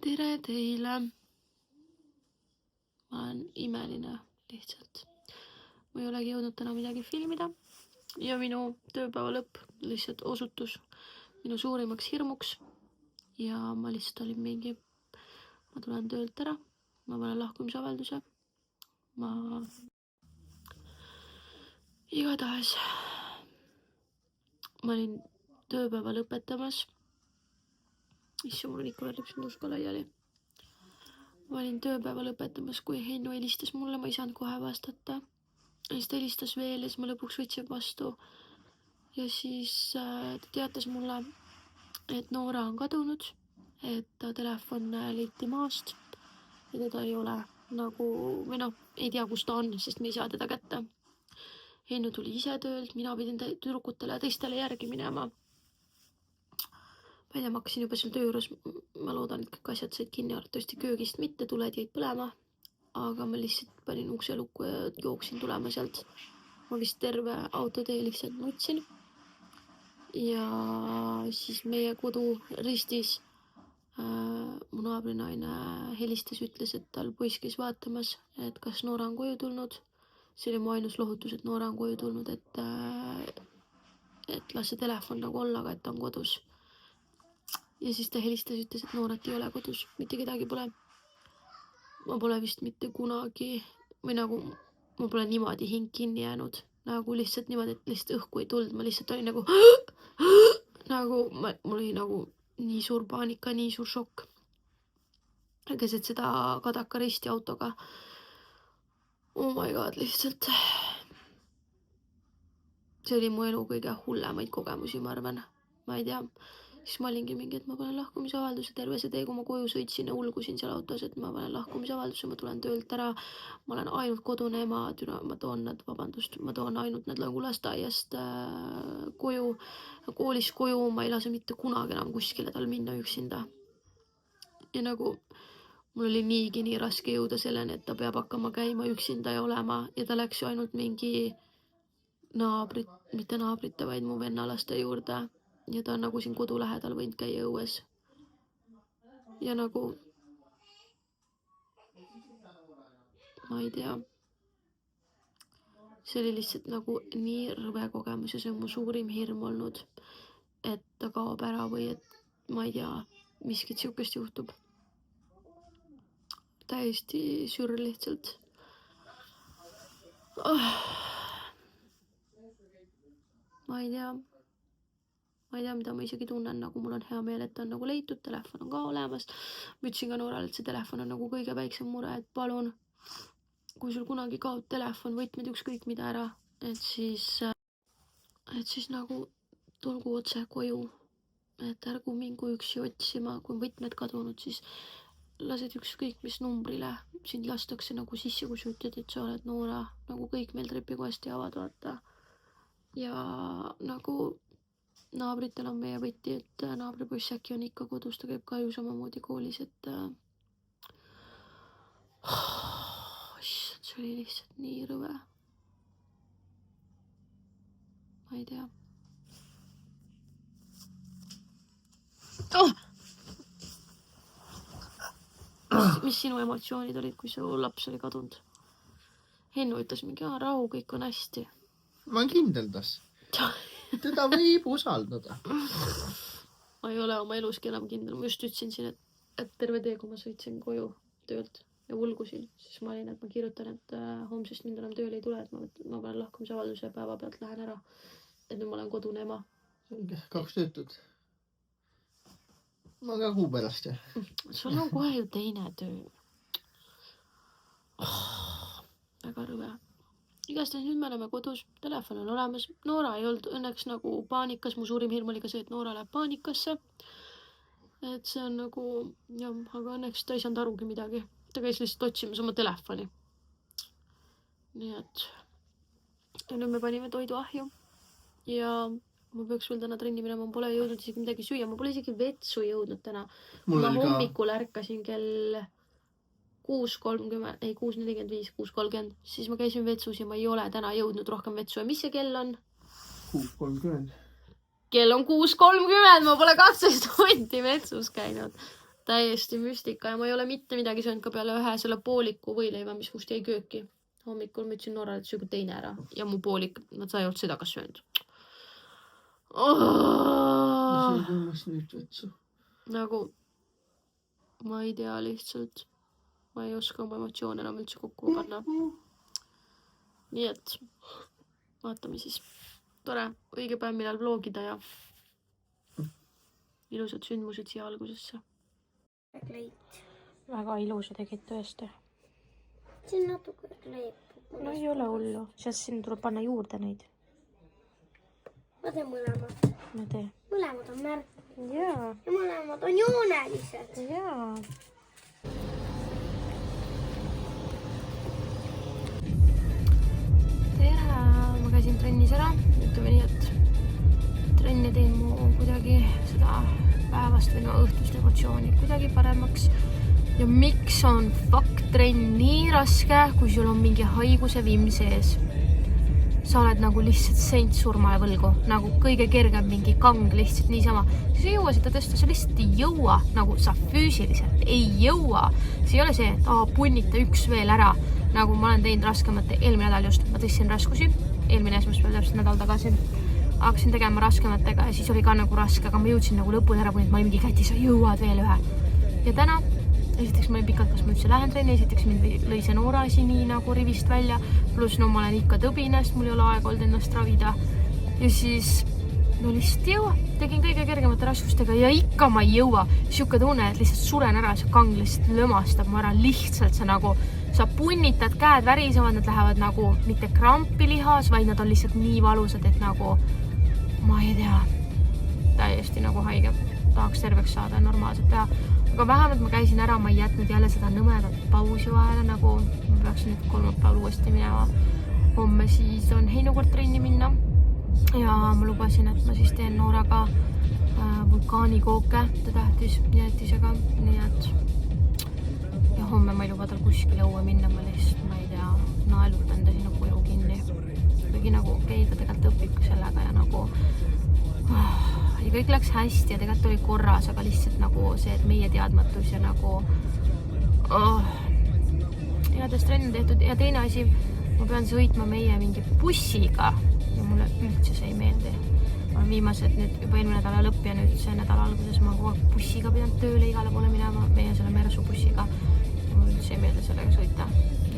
Tere teile! Ma olen imeline lihtsalt. Ma ei olegi jõudnud täna midagi filmida ja minu tööpäeva lõpp lihtsalt osutus minu suurimaks hirmuks ja ma lihtsalt olin mingi, ma tulen töölt ära, ma panen lahkumisavalduse, igatahes ma olin tööpäeva lõpetamas. Issand, mul on ikka veel üks nuusk laiali. Ma olin tööpäeva lõpetamas, kui Hennu helistas mulle, ma ei saanud kohe vastata. Ja siis ta helistas veel ja siis ma lõpuks võtsin vastu. Ja siis ta teatas mulle, et Noora on kadunud, et ta telefon leiti maast ja teda ei ole nagu, või noh, ei tea, kus ta on, sest me ei saa teda kätte. Hennu tuli ise töölt, mina pidin tüdrukutele ja teistele järgi minema. Ma ei tea, ma hakkasin juba seal töö juures, ma loodan, et kõik asjad said kinni arvatavasti köögist mitte, tuled jäid põlema, aga ma lihtsalt panin ukse lukku ja jooksin tulema sealt. Ma vist terve autotee lihtsalt nutsin. Ja siis meie kodu ristis mu naabrinaine helistas, ütles, et tal poiss käis vaatamas, et kas Noora on koju tulnud. See oli mu ainus lohutus, et Noora on koju tulnud, et las see telefon nagu olla, aga et ta on kodus. Ja siis ta helistas, ütles, et Noorat ei ole kodus, mitte kedagi pole. Ma pole vist mitte kunagi, või nagu ma pole niimoodi hing kinni jäänud, nagu lihtsalt niimoodi, et lihtsalt õhku ei tuld, ma lihtsalt olin nagu mul oli nagu nii suur paanika, nii suur šokk. Keset seda Kadaka risti autoga. Oh my god, lihtsalt. See oli mu elu kõige hullemaid kogemusi, ma arvan. Ma ei tea. Siis ma olingi mingi, et ma panen lahkumisavalduse terve see tee, kui ma koju sõitsin ja ulgusin seal autos, et ma panen lahkumisavalduse, ma tulen töölt ära, ma olen ainult kodune ema, ma toon ainult need nagu lasteaiast koju, koolis koju, ma ei lase mitte kunagi enam kuskile tal minna üksinda. Ja nagu mul oli niigi nii raske jõuda selleni, et ta peab hakkama käima üksinda ja olema ja ta läks ju ainult mingi mitte naabrite, vaid mu venna laste juurde. Ja ta on nagu siin kodu lähedal võinud käia õues. Ja nagu ma ei tea. See oli lihtsalt nagu nii rõve kogemus ja see on mu suurim hirm olnud, et ta kaob ära või et ma ei tea, miskit siukest juhtub. Täiesti sür lihtsalt. Ma ei tea, mida ma isegi tunnen, nagu mul on hea meel, et ta on nagu leitud, telefon on ka olemas. Ma ütlesin ka Noorale, et see telefon on nagu kõige väiksem mure, et palun, kui sul kunagi kaob telefon, võtmed ükskõik mida ära, et siis nagu tulgu otse koju, et ärgu mingu üksi otsima, kui võtmed kadunud, siis lased ükskõik mis numbrile, sind lastakse nagu sisse, kui sa ütled, et sa oled Noora, nagu kõik meil trepikohast teavad, vaata. Ja nagu naabritel on meie võti, et naabripoiss äkki on ikka kodus, ta käib ka ju samamoodi koolis, et see oli lihtsalt nii rõve. Ma ei tea. Mis sinu emotsioonid olid, kui su laps oli kadunud? Hennu ütles mingi, rahu, kõik on hästi. Ma olen kindel tas. Teda võib usaldada. Ma ei ole oma eluski enam kindel. Ma just ütlesin siin, et terve tee, kui ma sõitsin koju töölt ja ulgusin, siis ma olin, et ma kirjutan, et homsest mind enam tööle ei tule, et ma panen lahkumisavalduse päeva pealt lähen ära. Et nüüd ma olen kodune ema. 2 töötud. Ma ka kuu pärast, jah. Sul on kohe ju teine töö. Väga rõve. Igastahes nüüd me oleme kodus, telefon on olemas. Noora ei olnud õnneks nagu paanikas. Mu suurim hirm oli ka see, et Noora läheb paanikasse. Et see on nagu, jah, aga õnneks ta ei saanud arugi midagi. Ta käis lihtsalt otsimas oma telefoni. Nii et ja nüüd me panime toidu ahju. Ja ma peaks veel täna trenni minema, ma pole jõudnud isegi midagi süüa. Ma pole isegi vetsu jõudnud täna. Ma hommikul ärkasin kell 6:30, ei 6:45, 6:30. Siis ma käisin vetsus ja ma ei ole täna jõudnud rohkem vetsu. Ja mis see kell on? 6:30. Kell on 6:30, ma pole 12 tundi vetsus käinud. Täiesti müstika ja ma ei ole mitte midagi söönud ka peale ühe selle pooliku võileiva, mis must jäi kööki. Hommikul ma ütlesin Noorale, et söögu teine ära. Ja mu poolik, nad sa ei olnud seda ka söönud. Nagu ma ei tea lihtsalt, ma ei oska oma emotsioone enam üldse kokku panna. Nii et vaatame siis. Tore, õige päev millal vlogida ja ilusad sündmused siia algusesse. Väga ilusa tegid tõesti. See on natuke kleep. No ei ole hullu, sest siin tuleb panna juurde neid. Ma teen mõlemad. Ma tee. Mõlemad on märk. Jaa. Ja mõlemad on joonelised. Jaa. Tere! Ma käisin trennis ära. Ütleme nii, et trenni tein mu kuidagi seda päevast või õhtust emotsiooni kuidagi paremaks. Ja miks on trenn nii raske, kui sul on mingi haiguse vimm sees? Sa oled nagu lihtsalt sent surmale võlgu, nagu kõige kergem mingi kang lihtsalt niisama. Sa ei jõua seda tõsta, sa lihtsalt ei jõua, nagu sa füüsiliselt ei jõua. See ei ole see, et punnita üks veel ära, nagu ma olen teinud raskemate. Eelmine nädal just, ma tõstsin raskusi, eelmine esmaspäev täpselt nädal tagasi. Hakkasin tegema raskematega ja siis oli ka nagu raske, aga ma jõudsin nagu lõpuni ära, kui ma olin mingi käti, sa jõuad veel ühe. Ja täna esiteks ma olin pikalt, kas ma üldse lähen trenni, esiteks mind lõi see Noora asi nii nagu rivist välja, pluss no ma olen ikka tõbinest, mul ei ole aega olnud ennast ravida. Ja siis no lihtsalt jõua, tegin kõige kergemate raskustega ja ikka ma ei jõua. Siuke tunne, et lihtsalt suren ära, see kang lihtsalt lömastab mu ära, lihtsalt see nagu, sa punnitad, käed värisevad, nad lähevad nagu mitte krampi lihas, vaid nad on lihtsalt nii valusad, et nagu, ma ei tea, täiesti nagu haige. Tahaks terveks saada ja normaalselt teha. Aga vähemalt ma käisin ära, ma ei jätnud jälle seda nõmedat pausi vahele, nagu ma peaks nüüd kolmapäeval uuesti minema. Homme siis on Heinukord trenni minna ja ma lubasin, et ma siis teen Nooraga vulkaanikooke, ta tähtis jäätisega, nii et ja homme ma ei luba tal kuskile õue minna, ma lihtsalt, ma ei tea, naelutan ta sinna koju kinni. Kuigi nagu okei, ta tegelikult õpib sellega ja nagu ja kõik läks hästi ja tegelikult oli korras, aga lihtsalt nagu see, et meie teadmatus ja nagu headest trenn tehtud ja teine asi, ma pean sõitma meie mingi bussiga ja mulle üldse see ei meeldi. Ma olen viimased nüüd juba eelmine nädala lõpp ja nüüd see nädala alguses ma kogu aeg bussiga pidanud tööle igale poole minema, meie selle Mersu bussiga ja mulle üldse ei meeldi sellega sõita.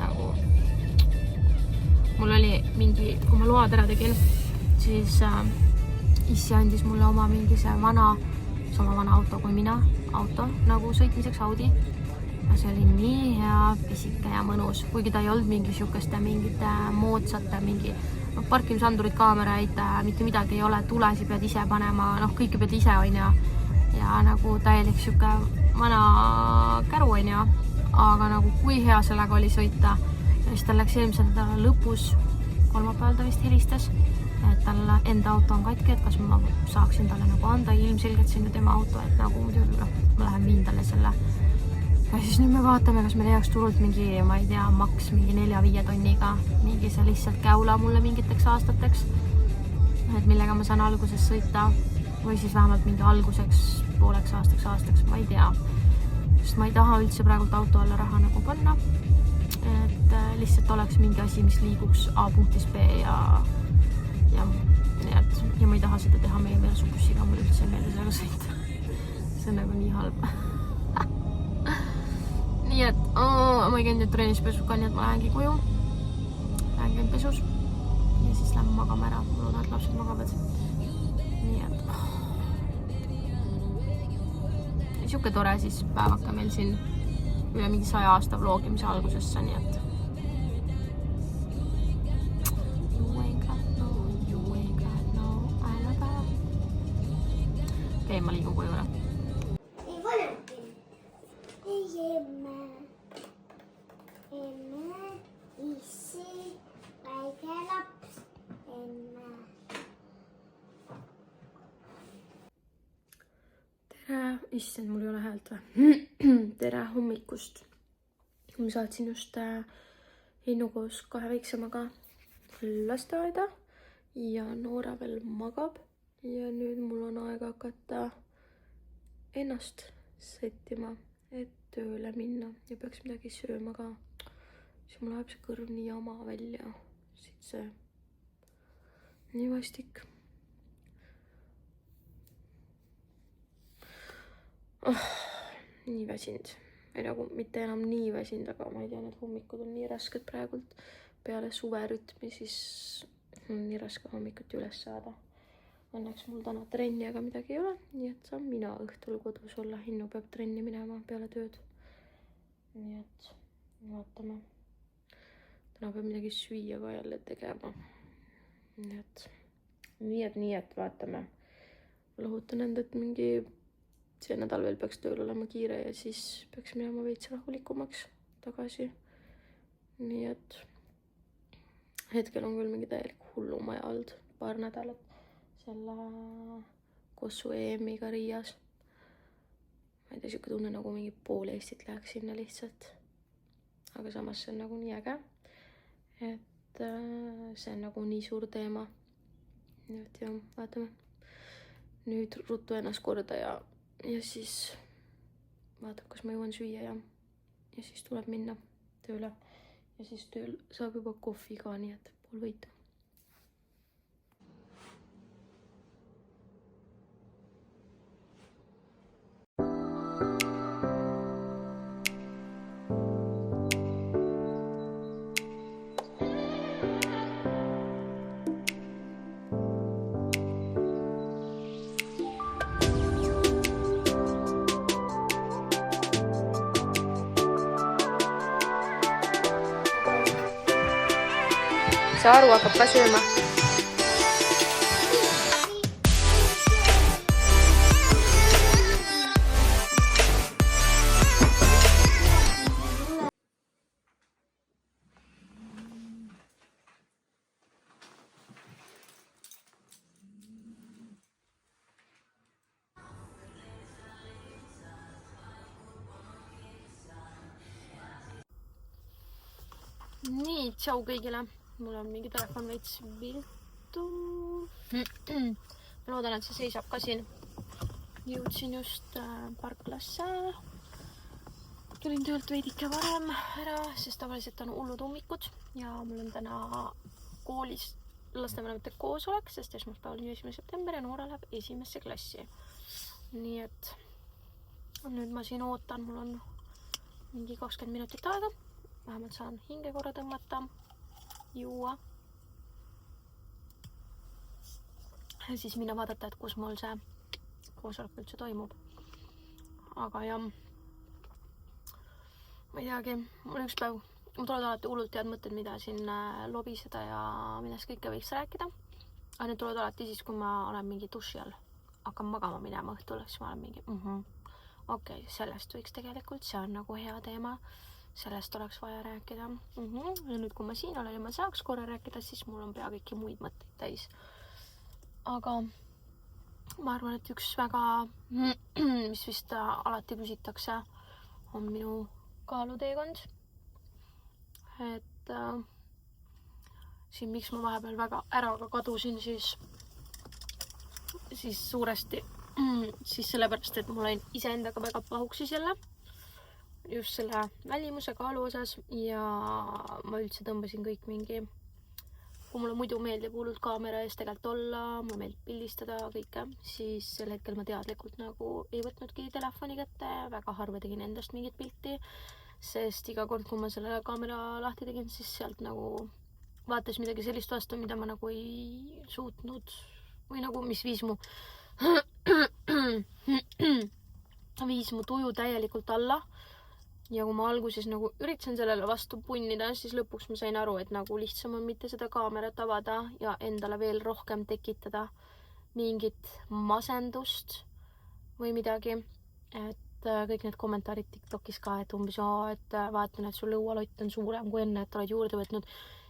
Nagu mulle mingi, kui ma load ära tegin, siis issi andis mulle oma mingi see sama vana auto kui mina, auto nagu sõitmiseks Audi. Ja see oli nii hea, pisike ja mõnus, kuigi ta ei olnud mingi siukeste mingite moodsate, mingi parkimisandurid, kaameraid, mitte midagi ei ole, tulesi pead ise panema, kõike pead ise, on ja nagu täielik siuke vana käru, on aga nagu kui hea sellega oli sõita. Ja siis tal läks eelmisel nädala lõpus, kolmapäeval ta vist helistas, et tal enda auto on katki, et kas ma saaksin talle nagu anda, ilmselgelt sinna tema auto, et nagu muidugi ma lähen viin talle selle. Ja siis nüüd me vaatame, kas me leiaks turult mingi, ma ei tea, maks mingi 4-5 tonniga, mingi see lihtsalt käula mulle mingiteks aastateks, et millega ma saan alguses sõita või siis vähemalt mingi alguseks, pooleks aastaks, ma ei tea. Sest ma ei taha üldse praegult auto alla raha nagu panna, et lihtsalt oleks mingi asi, mis liiguks A punktis B ja ma ei taha seda teha meie meelsubussiga, mul üldse ei meeldi sellega sõita. See on nagu nii halb. Nii et ma ei käinud nüüd treenispesud, nii et ma lähengi koju. Lähen käin pesus ja siis lähen magama ära. Ma loodan, et lapsed magavad. Nii et siuke tore siis päevaka meil siin üle mingi 100 aasta vloogimise algusesse, nii et okei, ma liigun koju ära. Ei vanempi. Ei emme, issi, väike laps, emme. Tere, issand, mul ei ole häält või? Tere hommikust. Ma saatsin just Innu koos 2 väiksemaga lasteaeda ja Noora veel magab. Ja nüüd mul on aega hakata ennast settima, et tööle minna ja peaks midagi sööma ka. Siis mul läheb see kõrv nii jama välja. Siit see nii vastik. Nii väsinud. Ei nagu mitte enam nii väsinud, aga ma ei tea, need hommikud on nii rasked praegult. Peale suverütmi siis on nii raske hommikuti üles saada. Õnneks mul täna trenni, aga midagi ei ole, nii et saan mina õhtul kodus olla. Hinnu peab trenni minema peale tööd. Nii et vaatame. Täna peab midagi süüa ka jälle tegema. Nii et vaatame. Lohutan endalt mingi see nädal veel peaks tööl olema kiire ja siis peaks minema veits rahulikumaks tagasi. Nii et hetkel on küll mingi täielik hullumaja olnud paar nädalat selle Kossu EM-iga Riias. Ma ei tea, siuke tunne nagu mingi pool Eestit läheks sinna lihtsalt. Aga samas see on nagu nii äge, et see on nagu nii suur teema. Nii et jah, vaatame. Nüüd ruttu ennast korda ja siis vaatab, kas ma jõuan süüa ja siis tuleb minna tööle. Ja siis tööl saab juba kohvi ka, nii et pool võitu. Saaru hakkab ka sööma. Nii, tšau kõigile. Mul on mingi telefon veits viltu. Ma loodan, et see seisab ka siin. Jõudsin just parklasse. Tulin töölt veidike varem ära, sest tavaliselt on hullud ummikud. Ja mul on täna koolis lastevanemate koosolek, sest esmaspäeval on 1. september ja Noora läheb 1. klassi. Nii et nüüd ma siin ootan. Mul on mingi 20 minutit aega. Vähemalt saan hinge korra tõmmata. Juua siis minna vaadata, et kus mul see koosolek üldse toimub. Aga jah, ma ei teagi, mul üks päev, mul tulevad alati hullult head mõtted, mida siin lobiseda ja millest kõike võiks rääkida. Aga need tulevad alati siis, kui ma olen mingi duši all. Hakkan magama minema õhtul, siis ma olen mingi okei, sellest võiks tegelikult, see on nagu hea teema. Sellest oleks vaja rääkida. Ja nüüd, kui ma siin olen ja ma saaks korra rääkida, siis mul on pea kõiki muid mõtteid täis. Aga ma arvan, et üks väga, mis vist alati küsitakse, on minu kaaluteekond. Et siin, miks ma vahepeal väga ära ka kadusin, siis suuresti siis sellepärast, et mul olin iseendaga väga pahuksis jälle. Just selle välimuse kaalu osas ja ma üldse tõmbasin kõik mingi, kui mulle muidu meeldib hullult kaamera ees tegelikult olla, mulle meeldib pildistada kõike, siis sel hetkel ma teadlikult nagu ei võtnudki telefoni kätte, väga harva tegin endast mingit pilti, sest iga kord, kui ma selle kaamera lahti tegin, siis sealt nagu vaatas midagi sellist vastu, mida ma nagu ei suutnud või nagu mis viis mu tuju täielikult alla. Ja kui ma alguses nagu üritasin sellele vastu punnida, siis lõpuks ma sain aru, et nagu lihtsam on mitte seda kaamerat avada ja endale veel rohkem tekitada mingit masendust või midagi. Et kõik need kommentaarid TikTokis ka, et umbes et vaatan, et su lõualott on suurem kui enne, et oled juurde võtnud,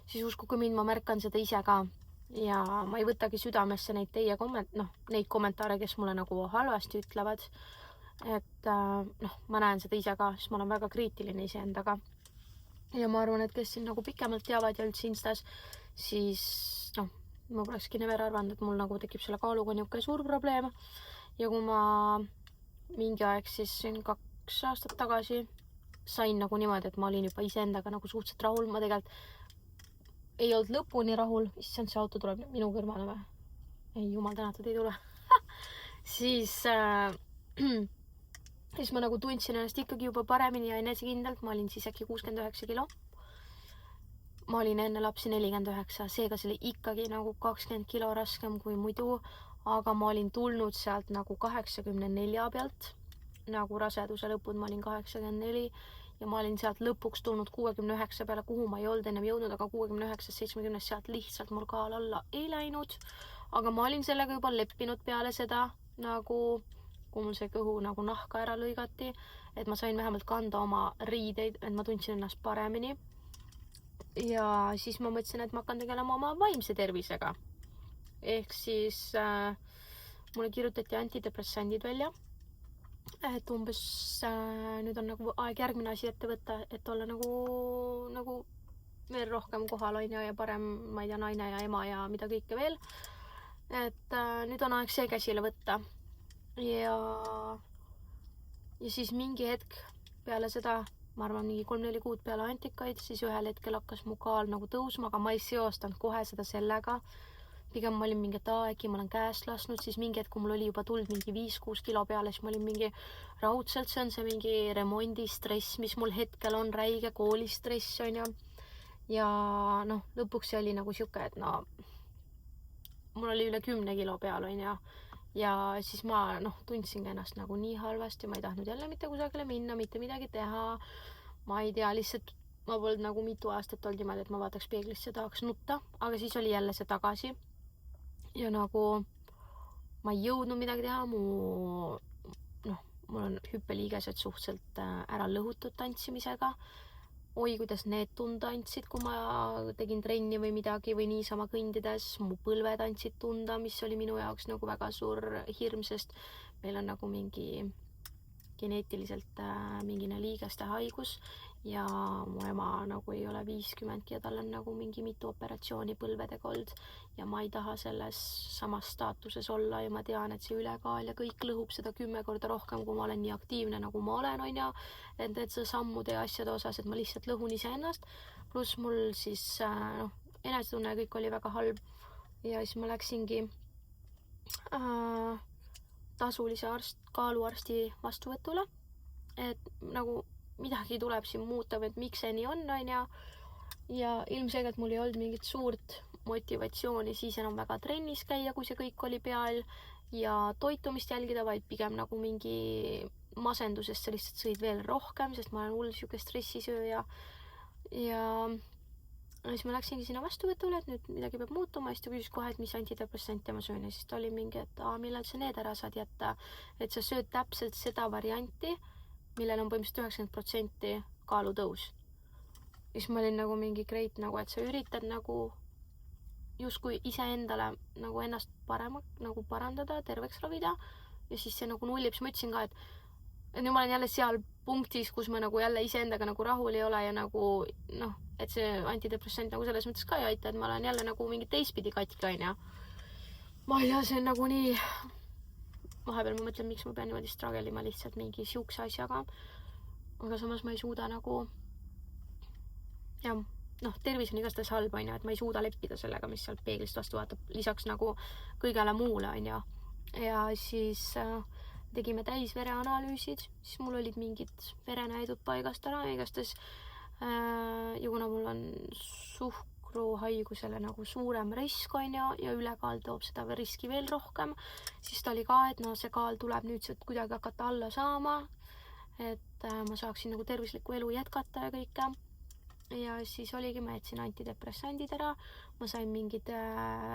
siis uskuge mind, ma märkan seda ise ka. Ja ma ei võtagi südamesse neid neid kommentaare, kes mulle nagu halvasti ütlevad. Et ma näen seda ise ka, siis ma olen väga kriitiline iseendaga. Ja ma arvan, et kes siin nagu pikemalt teavad ja üldse Instas, siis ma polekski never arvanud, et mul nagu tekib selle kaaluga niuke suur probleem. Ja kui ma mingi aeg siis 2 aastat tagasi sain nagu niimoodi, et ma olin juba iseendaga nagu suhteliselt rahul, ma tegelikult ei olnud lõpuni rahul, issand, see auto tuleb minu kõrvale või? Ei, jumal tänatud, ei tule. Siis ma nagu tundsin ennast ikkagi juba paremini ja enesekindlalt, ma olin siis äkki 69 kilo. Ma olin enne lapsi 49, seega see oli ikkagi nagu 20 kilo raskem kui muidu, aga ma olin tulnud sealt nagu 84 pealt, nagu raseduse lõpud ma olin 84 ja ma olin sealt lõpuks tulnud 69 peale, kuhu ma ei olnud ennem jõudnud, aga 69-70 sealt lihtsalt mul kaal alla ei läinud, aga ma olin sellega juba leppinud peale seda, nagu kui mul see kõhu nagu nahka ära lõigati, et ma sain vähemalt kanda oma riideid, et ma tundsin ennast paremini. Ja siis ma mõtlesin, et ma hakkan tegelema oma vaimse tervisega. Ehk siis mulle kirjutati antidepressandid välja, et umbes nüüd on nagu aeg järgmine asi ette võtta, et olla nagu veel rohkem kohal ja parem, ma ei tea, naine ja ema ja mida kõike veel. Et nüüd on aeg see käsile võtta. Ja siis mingi hetk peale seda, ma arvan mingi 3-4 kuud peale antikaid, siis ühel hetkel hakkas mu kaal nagu tõusma, aga ma ei seostanud kohe seda sellega. Pigem ma olin mingit aegi, ma olen käest lasknud, siis mingi hetk, kui mul oli juba tulnud mingi 5-6 kilo peale, siis ma olin mingi raudselt, see on see mingi remondistress, mis mul hetkel on, räige koolistress on ju. Ja lõpuks see oli nagu siuke, et mul oli üle 10 kilo peal on ju. Ja siis ma tundsin ennast nagu nii halvasti, ma ei tahtnud jälle mitte kusagile minna, mitte midagi teha. Ma ei tea, lihtsalt ma polnud nagu mitu aastat olnud niimoodi, et ma vaataks peeglisse, tahaks nutta, aga siis oli jälle see tagasi. Ja nagu ma ei jõudnud midagi teha, mul on hüppeliigesed suhteliselt ära lõhutud tantsimisega. Oi, kuidas need tunda andsid, kui ma tegin trenni või midagi või niisama kõndides. Mu põlved andsid tunda, mis oli minu jaoks nagu väga suur hirm, sest meil on nagu mingi geneetiliselt mingine liigeste haigus ja mu ema nagu ei ole 50 ja tal on nagu mingi mitu operatsiooni põlvedega olnud ja ma ei taha selles samas staatuses olla ja ma tean, et see ülekaal ja kõik lõhub seda 10 korda rohkem, kui ma olen nii aktiivne, nagu ma olen, on ja et see sammude ja asjade osas, et ma lihtsalt lõhun iseennast, pluss mul siis enesetunne kõik oli väga halb ja siis ma läksingi tasulise kaaluarsti vastuvõtule, et nagu midagi tuleb siin muuta, et miks see nii on ja ilmselgelt mul ei olnud mingit suurt motivatsiooni siis enam väga trennis käia, kui see kõik oli peal ja toitumist jälgida, vaid pigem nagu mingi masendusest sa lihtsalt sõid veel rohkem, sest ma olen hull siuke stressisööja. Ja siis ma läksingi sinna vastuvõtule, et nüüd midagi peab muutuma, siis ta küsis kohe, et mis antidepressante ma söön ja siis ta oli mingi, et millal sa need ära saad jätta, et sa sööd täpselt seda varianti, millel on põhimõtteliselt 90% kaalutõus. Ja siis ma olin nagu mingi great, nagu, et sa üritad nagu justkui iseendale nagu ennast nagu parandada, terveks ravida ja siis see nagu nullib, siis ma ütlesin ka, et nüüd ma olen jälle seal punktis, kus ma nagu jälle iseendaga nagu rahul ei ole ja nagu noh, et see antidepressant nagu selles mõttes ka ei aita, et ma olen jälle nagu mingi teistpidi katki, onju. Ma ei tea, see on nagu nii vahepeal ma mõtlen, miks ma pean niimoodi strugglema lihtsalt mingi siukse asjaga, aga samas ma ei suuda nagu tervis on igastahes halb, onju, et ma ei suuda leppida sellega, mis sealt peeglist vastu vaatab, lisaks nagu kõigele muule, onju. Ja siis tegime täisvereanalüüsid, siis mul olid mingid verenäidud paigast ära, igastahes ja kuna mul on suhkruhaigusele nagu suurem risk, onju, ja ülekaal toob seda riski veel rohkem, siis ta oli ka, et see kaal tuleb nüüd kuidagi hakata alla saama, et ma saaksin nagu tervislikku elu jätkata ja kõike. Ja siis oligi, ma jätsin antidepressandid ära, ma sain mingid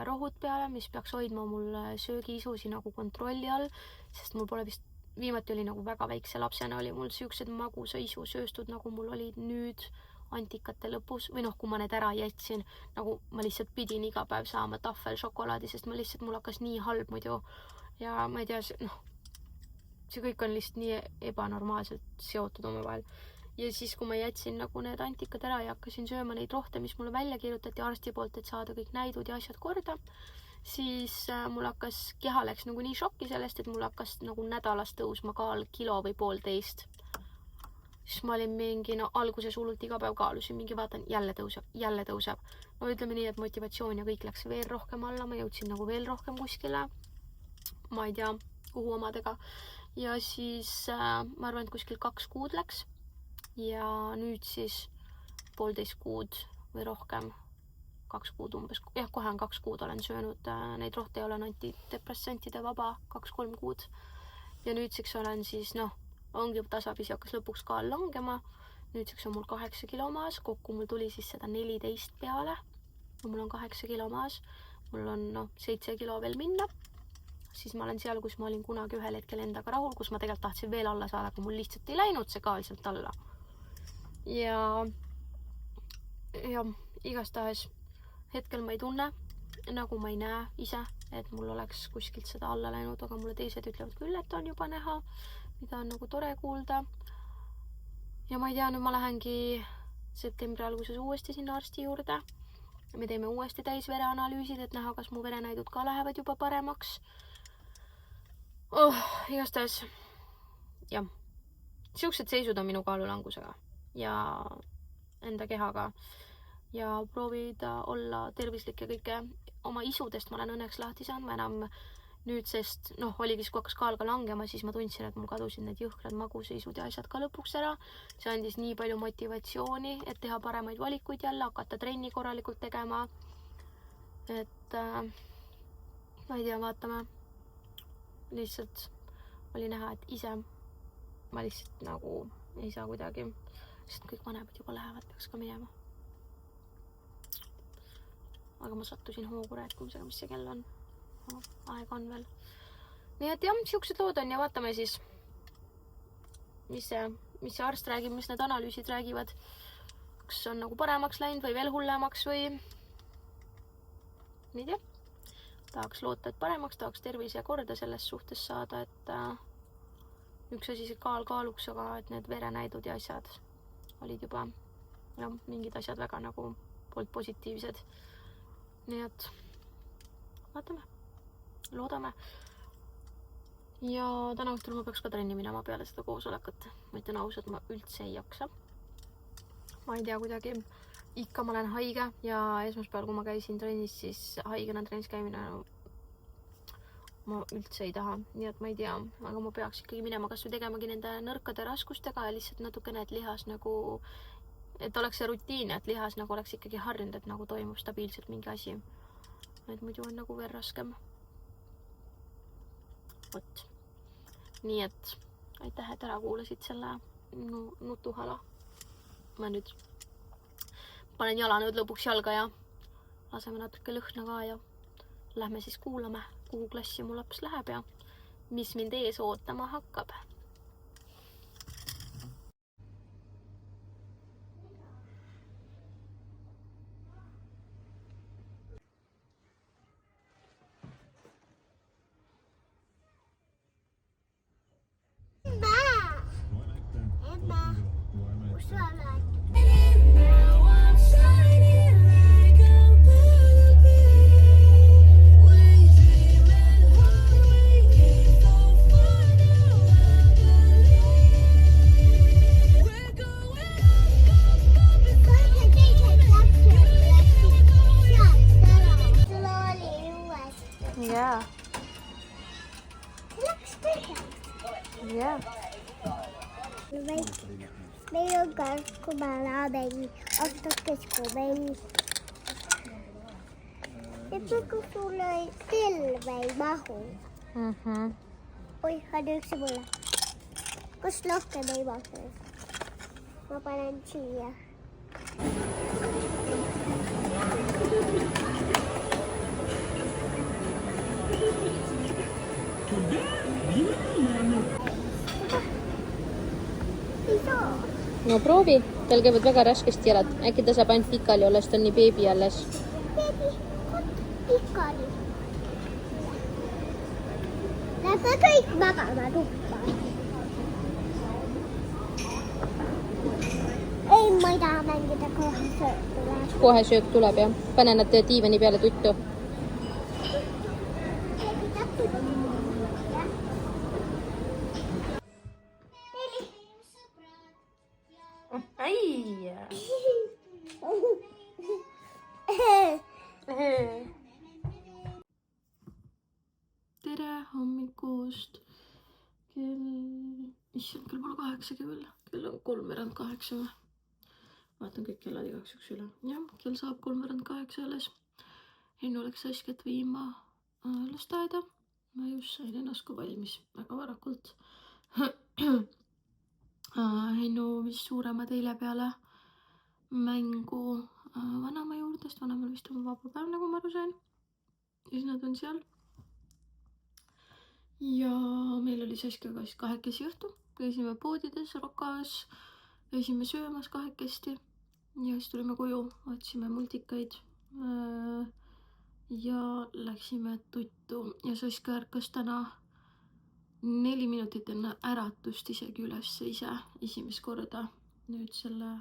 rohud peale, mis peaks hoidma mul söögiisusi nagu kontrolli all, sest mul pole vist, viimati oli nagu väga väikse lapsena, oli mul siuksed magusa isu sööstud, nagu mul olid nüüd antikate lõpus, või kui ma need ära jätsin, nagu ma lihtsalt pidin iga päev saama tahvelšokolaadi, sest mul hakkas nii halb muidu ja ma ei tea, see kõik on lihtsalt nii ebanormaalselt seotud omavahel. Ja siis, kui ma jätsin nagu need antikad ära ja hakkasin sööma neid rohte, mis mulle välja kirjutati arsti poolt, et saada kõik näidud ja asjad korda, siis mul hakkas, keha läks nagu nii šokki sellest, et mul hakkas nagu nädalas tõusma kaal kilo või 1,5. Siis ma olin mingi, alguses hullult iga päev kaalusin, mingi vaatan, jälle tõuseb. No ütleme nii, et motivatsioon ja kõik läks veel rohkem alla, ma jõudsin nagu veel rohkem kuskile, ma ei tea, kuhu omadega. Ja siis ma arvan, et kuskil 2 kuud läks. Ja nüüd siis 1,5 kuud või rohkem, 2 kuud umbes, kohe on 2 kuud olen söönud neid rohte ja olen antidepressantide vaba 2-3 kuud. Ja nüüdseks olen siis, ongi tasapisi hakkas lõpuks kaal langema. Nüüdseks on mul 8 kilo maas, kokku mul tuli siis seda 14 peale. Mul on 8 kilo maas, mul on 7 kilo veel minna. Siis ma olen seal, kus ma olin kunagi ühel hetkel endaga rahul, kus ma tegelikult tahtsin veel alla saada, aga mul lihtsalt ei läinud see kaal sealt alla. Ja igastahes hetkel ma ei tunne, nagu ma ei näe ise, et mul oleks kuskilt seda alla läinud, aga mulle teised ütlevad küll, et on juba näha, mida on nagu tore kuulda. Ja ma ei tea, nüüd ma lähengi septembri alguses uuesti sinna arsti juurde. Me teeme uuesti täisvereanalüüsid, et näha, kas mu verenäidud ka lähevad juba paremaks. Igastahes, siuksed seisud on minu kaalulangusega ja enda kehaga ja proovida olla tervislik ja kõike oma isudest ma olen õnneks lahti saanud, ma enam nüüd, sest oligi, kui hakkas kaal ka langema, siis ma tundsin, et mul kadusid need jõhkrad maguseisud ja asjad ka lõpuks ära. See andis nii palju motivatsiooni, et teha paremaid valikuid jälle, hakata trenni korralikult tegema. Et ma ei tea, vaatame. Lihtsalt oli näha, et ise ma lihtsalt nagu ei saa kuidagi, sest kõik vanemad juba lähevad, peaks ka minema. Aga ma sattusin hoogu rääkimisega, mis see kell on. Aega on veel. Nii et siuksed lood on ja vaatame siis, mis see arst räägib, mis need analüüsid räägivad. Kas on nagu paremaks läinud või veel hullemaks või nii tea. Tahaks loota, et paremaks, tahaks tervise korda selles suhtes saada, et üks asi see kaal kaaluks, aga et need verenäidud ja asjad olid juba mingid asjad väga nagu poolt positiivsed. Nii et vaatame, loodame. Ja täna õhtul ma peaks ka trenni minema peale seda koosolekut. Ma ütlen ausalt, ma üldse ei jaksa. Ma ei tea kuidagi, ikka ma olen haige ja esmaspäeval, kui ma käisin trennis, siis haigena trennis käimine ma üldse ei taha. Nii et ma ei tea, aga ma peaks ikkagi minema kas või tegemagi nende nõrkade raskustega ja lihtsalt natukene, et lihas nagu, et oleks see rutiin, et lihas nagu oleks ikkagi harjunud, et nagu toimub stabiilselt mingi asi. et muidu on nagu veel raskem. Vot. Nii et aitäh, et ära kuulasid selle nutuhala. Ma nüüd panen jalanõud lõpuks jalga ja laseme natuke lõhna ka ja lähme siis kuulame, kuhu klassi mu laps läheb ja mis mind ees ootama hakkab. Emma, kus sa oled? Yeah. Läks põhja. Yeah. Meil on ka, kui ma näen aastakes, kui meil et kui sul telve ei mahu. Oi, anna üks mulle. Kus rohkem ei mahu? Ma panen siia. Ei saa. No proovi, tal käivad väga raskesti jalad. Äkki ta saab ainult pikali olla, sest ta on nii beebi alles. Beebi, pikali. Lähme kõik magama tuppa. Ei, ma ei taha mängida, kohe söök tuleb. Kohe söök tuleb, jah. Pane nad diivani peale tuttu. Ai! Tere hommikust. Issand, kell pole 8 veel. Kell on 7:03 või? Vaatan kõik kellad igaks juks üle. Jah, kell saab 7:03 alles. Hennu läks Sasket viima lasteaeda. Ma just sain ennast ka valmis väga varakult. Hennu vist suurema teile peale mängu vanema juurde, sest vanemal vist on vaba päev, nagu ma aru sain. Siis nad on seal. Ja meil oli Saskiga siis kahekesi õhtu. Käisime poodides, Rokas, käisime söömas kahekesti. Ja siis tulime koju, vaatasime multikaid ja läksime tuttu. Ja Saska ärkas täna 4 minutit enne äratust isegi üles ise esimest korda nüüd selle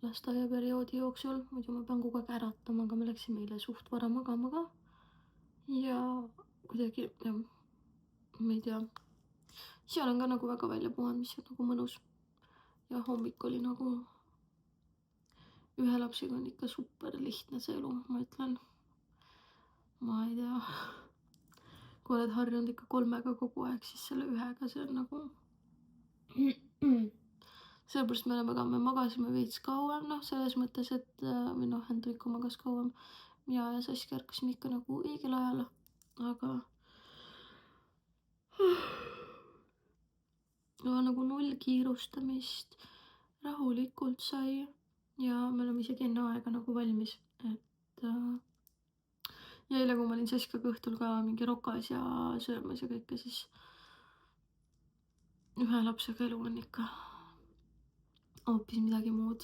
lasteaiaperioodi jooksul. Muidu ma pean kogu aeg äratama, aga me läksime eile suht vara magama ka. Ja kuidagi, jah, ma ei tea, seal on ka nagu väga välja puhanud, mis on nagu mõnus. Ja hommik oli nagu, ühe lapsega on ikka super lihtne see elu, ma ütlen. Ma ei tea, kui oled harjunud ikka 3-ga kogu aeg, siis selle 1-ga see on nagu sellepärast me magasime veits kauem, noh, selles mõttes, et või noh, Hendrik magas kauem ja Saski ärkasime ikka nagu õigel ajal, aga nagu 0 kiirustamist, rahulikult sai ja me oleme isegi enne aega nagu valmis, et ja eile, kui ma olin Saskiga õhtul ka mingi Rokas ja söömas ja kõike, siis ühe lapsega elu on ikka hoopis midagi muud.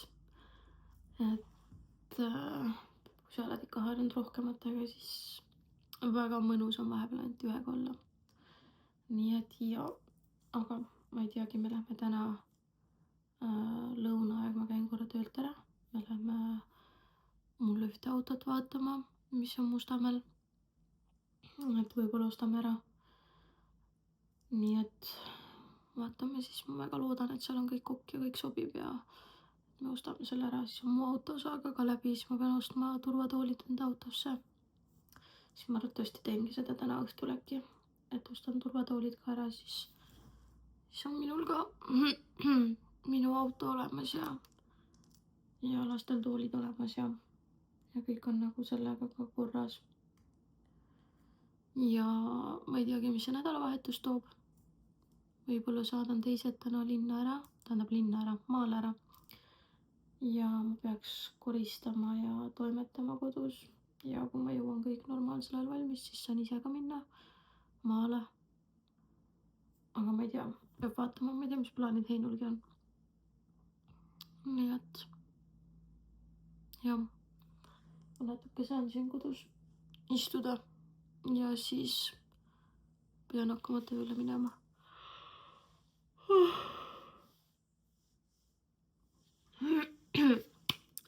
Et kui sa oled ikka harjunud rohkematega, siis väga mõnus on vahepeal ainult 1-ga olla. Nii et ja, aga ma ei teagi, me lähme täna lõunaaeg, ma käin korra töölt ära. Me lähme mulle ühte autot vaatama, mis on Mustamäel. Et võib-olla ostame ära. Nii et vaatame siis, ma väga loodan, et seal on kõik okk ja kõik sobib ja me ostame selle ära, siis on mu auto saaga ka läbi, siis ma pean ostma turvatoolid enda autosse. Siis ma arvatavasti teengi seda täna õhtul äkki, et ostan turvatoolid ka ära, siis on minul ka minu auto olemas ja lastel toolid olemas ja kõik on nagu sellega ka korras. ja ma ei teagi, mis see nädalavahetus toob. Võib-olla saadan teised täna maale ära. Ja ma peaks koristama ja toimetama kodus. Ja kui ma jõuan kõik normaalsel ajal valmis, siis saan ise ka minna maale. Aga ma ei tea, peab vaatama, ma ei tea, mis plaanid Heinulgi on. Nii et jah, ma natuke saan siin kodus istuda ja siis pean hakkama tööle minema.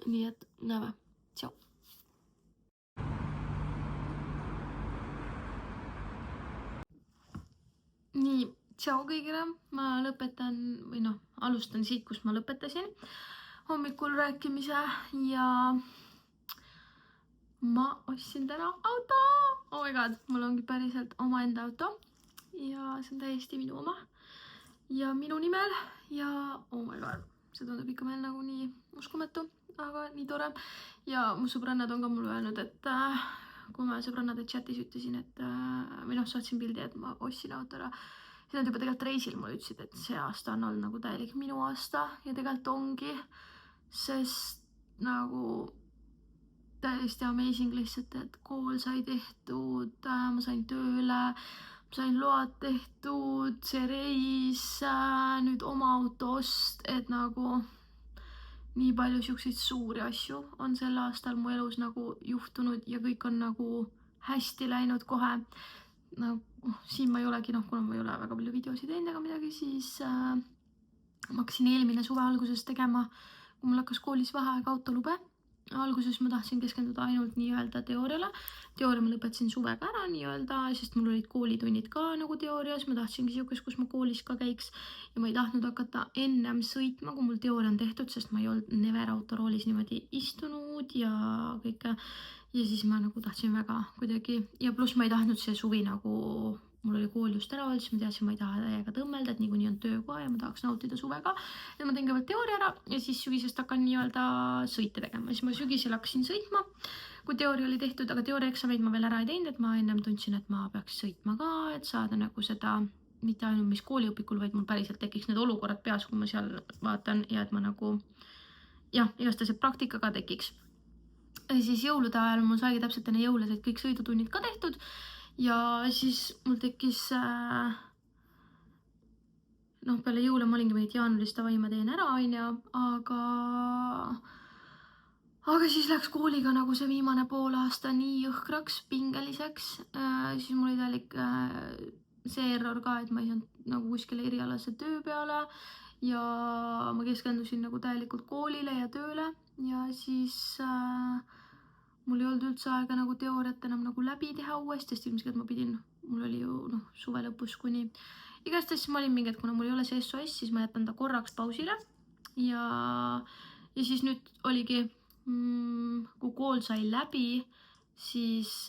Nii et näeme. Tšau. Nii, tšau kõigile. Ma lõpetan või noh, alustan siit, kus ma lõpetasin hommikul rääkimise ja ma ostsin täna auto. Oh my god, mul ongi päriselt omaenda auto ja see on täiesti minu oma ja minu nimel ja oh my god, see tundub ikka veel nagu nii uskumatu, aga nii tore. Ja mu sõbrannad on ka mulle öelnud, et kui ma sõbrannade chatis ütlesin, et või noh, saatsin pildi, et ma ostsin auto ära, siis nad juba tegelikult reisil mulle ütlesid, et see aasta on olnud nagu täielik minu aasta ja tegelikult ongi, sest nagu täiesti amazing lihtsalt, et kool sai tehtud, ma sain tööle, ma sain load tehtud, see reis, nüüd oma auto ost, et nagu nii palju siukseid suuri asju on sel aastal mu elus nagu juhtunud ja kõik on nagu hästi läinud kohe. No, siin ma ei olegi, kuna ma ei ole väga palju videosid teinud ega midagi, siis ma hakkasin eelmine suve alguses tegema, kui mul hakkas koolis vaheaeg autolube. Alguses ma tahtsin keskenduda ainult nii-öelda teooriale. Teooria ma lõpetasin suvega ära nii-öelda, sest mul olid koolitunnid ka nagu teoorias. Ma tahtsingi siukest, kus ma koolis ka käiks ja ma ei tahtnud hakata ennem sõitma, kui mul teooria on tehtud, sest ma ei olnud never autoroolis niimoodi istunud ja kõike. Ja siis ma nagu tahtsin väga kuidagi ja pluss ma ei tahtnud see suvi nagu, mul oli kool just ära olnud, siis ma teadsin, ma ei taha täiega tõmmelda, et niikuinii on töö ka ja ma tahaks nautida suvega. Ja ma teen kõigepealt teooria ära ja siis sügisest hakkan nii-öelda sõite tegema. Siis ma sügisel hakkasin sõitma, kui teooria oli tehtud, aga teooriaeksameid ma veel ära ei teinud, et ma ennem tundsin, et ma peaks sõitma ka, et saada nagu seda, mitte ainult mis kooliõpikul, vaid mul päriselt tekiks need olukorrad peas, kui ma seal vaatan ja et ma nagu, jah, igast see praktika ka tekiks. Ja siis jõulude ajal mul saigi täpselt enne jõule said kõik sõidutunnid ka tehtud. Ja siis mul tekkis, peale jõule ma olingi meid jaanuaris davai, ma teen ära, aga siis läks kooliga nagu see viimane pool aasta nii jõhkraks, pingeliseks, siis mul oli täielik see error ka, et ma ei saanud nagu kuskile erialase töö peale ja ma keskendusin nagu täielikult koolile ja tööle ja siis mul ei olnud üldse aega nagu teooriat enam nagu läbi teha uuesti, sest ilmselt ma pidin, mul oli ju suve lõpus kuni. Igast siis ma olin mingi, et kuna mul ei ole see SOS, siis ma jätan ta korraks pausile ja siis nüüd oligi, kui kool sai läbi, siis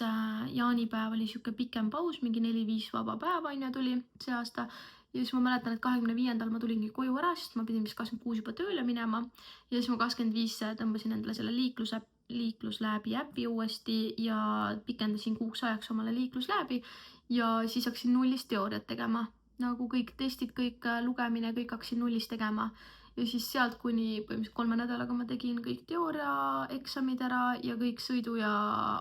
jaanipäev oli siuke pikem paus, mingi 4-5 vaba päeva tuli see aasta. Ja siis ma mäletan, et 25. ma tulingi koju ära, sest ma pidin vist 26 juba tööle minema ja siis ma 25 tõmbasin endale selle liikluslääbi äppi uuesti ja pikendasin kuuks ajaks omale liikluslääbi ja siis hakkasin nullist teooriat tegema. Nagu kõik testid, kõik lugemine, kõik hakkasin nullist tegema. Ja siis sealt kuni põhimõtteliselt 3 nädalaga ma tegin kõik teooriaeksamid ära ja kõik sõidu- ja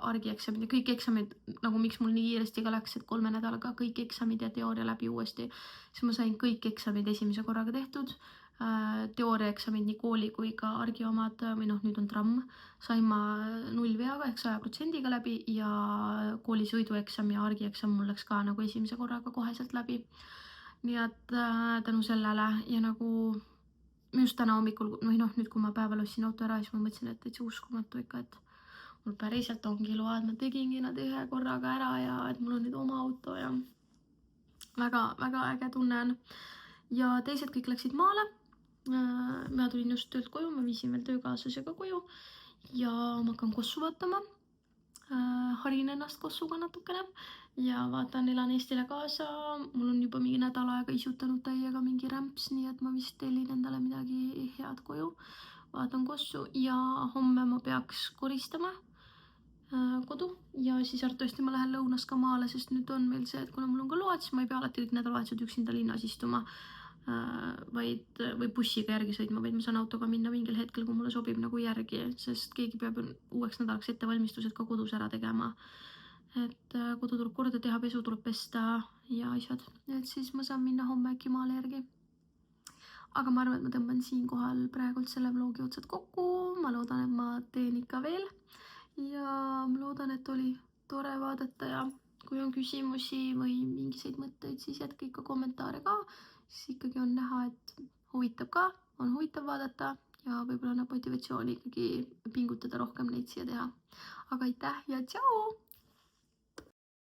argieksamid ja kõik eksamid, nagu miks mul nii kiiresti ka läks, et 3 nädalaga kõik eksamid ja teooria läbi uuesti. Siis ma sain kõik eksamid esimese korraga tehtud. Teooriaeksamid nii kooli kui ka argi omad, või nüüd on tramm, sain ma 0 veaga ehk 100% läbi ja kooli sõidueksam ja argieksam mul läks ka nagu esimese korraga koheselt läbi. Nii et tänu sellele ja nagu just täna hommikul, nüüd kui ma päeval ostsin auto ära, siis ma mõtlesin, et täitsa uskumatu ikka, et mul päriselt ongi load, ma tegingi nad ühe korraga ära ja et mul on nüüd oma auto ja väga äge tunne on. Ja teised kõik läksid maale. Ma tulin just töölt koju, ma viisin veel töökaaslasega koju ja ma hakkan kossu vaatama. Harin ennast kossuga natukene ja vaatan, elan Eestile kaasa. Mul on juba mingi nädal aega isutanud täiega mingi rämps, nii et ma vist tellin endale midagi head koju. Vaatan kossu ja homme ma peaks koristama kodu ja siis arvatavasti ma lähen lõunas ka maale, sest nüüd on meil see, et kuna mul on ka load, siis ma ei pea alati kõik nädalavahetused üksinda linnas istuma, või bussiga järgi sõitma, vaid ma saan autoga minna mingil hetkel, kui mulle sobib nagu järgi, sest keegi peab uueks nädalaks ettevalmistused ka kodus ära tegema. Et kodu tuleb korda teha, pesu tuleb pesta ja asjad. Et siis ma saan minna homme äkki maale järgi. Aga ma arvan, et ma tõmban siinkohal praegult selle vlogi otsad kokku. Ma loodan, et ma teen ikka veel. Ja ma loodan, et oli tore vaadata ja kui on küsimusi või mingiseid mõtteid, siis jätke ikka kommentaare ka. Siis ikkagi on näha, et huvitab ka, on huvitav vaadata ja võib-olla annab motivatsiooni ikkagi pingutada rohkem neid siia teha. Aga aitäh ja tšau!